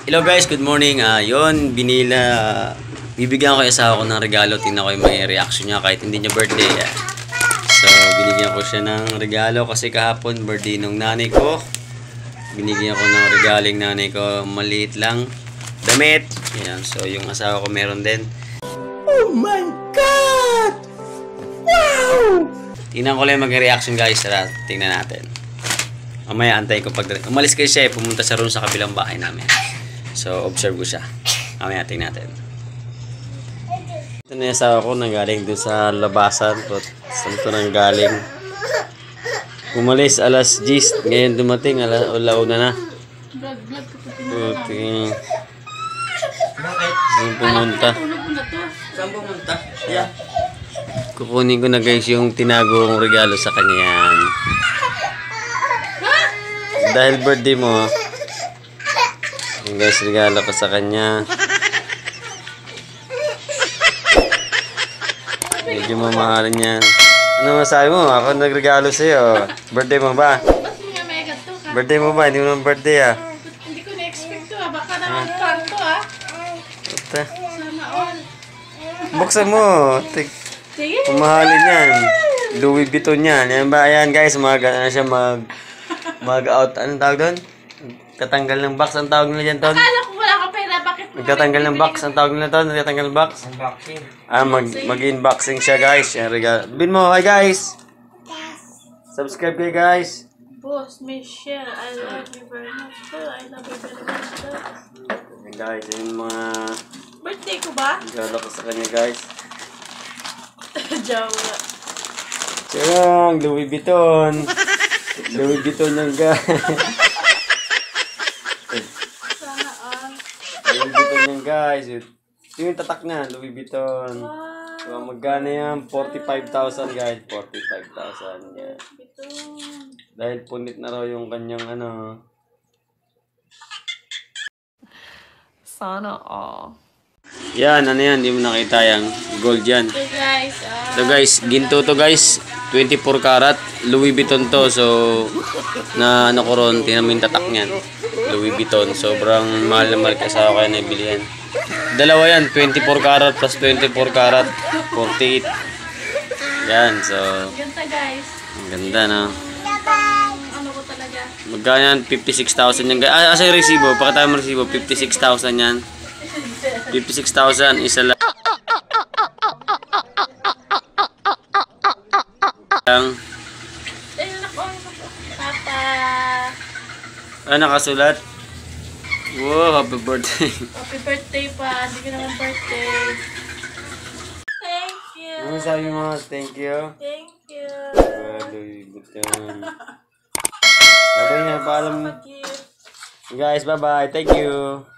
Hello guys, good morning. Bibigyan ko yung asawa ko ng regalo. Tingnan ko yung mga reaction niya kahit hindi niya birthday. So, binigyan ko siya ng regalo kasi kahapon birthday nung nanay ko. Binigyan ko ng regaling nanay ko, maliit lang. Damit. Yan. So, yung asawa ko meron din. Oh my God! Wow! Tingnan ko lang yung mag-reaction guys. Tara, tingnan natin. Mamaya antay ko pag umalis kayo siya, pumunta sa room sa kabilang bahay namin. So, observe ko siya. Mamaya tingnan natin. Ito na yung asawa ko, nanggaling dun sa labasan. Saan ito nanggaling? Umalis alas 10. Ngayon dumating, alauna na. Puting. Saan pumunta? Saan pumunta? Yeah. Kukunin ko na guys yung tinagong regalo sa kanya yan. Dahil birthday mo, yung guys, regalo ko sa kanya. Medyo mamahalin yan. Ano masabi mo? Ako nagregalo sa'yo. Birthday mo ba? Birthday mo ba? Hindi mo naman birthday Hindi ko na-expect to Baka naman parto Ito. Sana all. Buksan mo. Sige. Mamahalin yan. Louis Vuitton yan. Yan ba? Ayan guys, ano siya mag-out. Anong tawag doon? Tatanggal ng box. Ang tawag nila dyan, Ton? Akala ko wala ka pera. Bakit mo? Nagtatanggal ng box. Ang tawag nila, Ton? Nagtatanggal ng box? Unboxing. Mag-unboxing siya, guys. Yan, regalo. Bin mo, hi, guys! Subscribe kayo, guys. Boss, Michelle, I love you very much. I love you very much. Hey, guys, yung mga Birthday ko ba? regalo ko sa kanya, guys. Jawa. Siyang, Louis Vuitton. Louis Vuitton yung guys. Sana all. Louis Vuitton yung guys. Ito yung tatak niya, Louis Vuitton. Wow. So, magkano yan? 45,000 guys. 45,000 yan. Ito. Dahil punit na raw yung kanyang ano. Sana all. Yan, ano yan? Hindi mo nakita yung gold yan. Okay guys. So guys, ginto to guys. 24 karat. Louis Vuitton to. So, na ano ko ron, tingnan mo yung tatak niyan. Louis Vuitton. Sobrang mahal na mahal kasi ako kaya nabili yan. Dalawa yan. 24 karat plus 24 karat. 48. Yan. So, Ganda guys. ang ganda na. Ano ko talaga? Magkano yan? 56,000 yan. Asa yung resibo? Pakita mo resibo. 56,000 yan. 56,000 isa lang. Papa. Ano nakasulat? Wow, happy birthday. Happy birthday pa. Hindi ko naman birthday. Thank you. Ano sabi mo? Thank you. Thank you. Louis Vuitton. Bye-bye na. Paalam. Pag-gift. Guys, bye-bye. Thank you.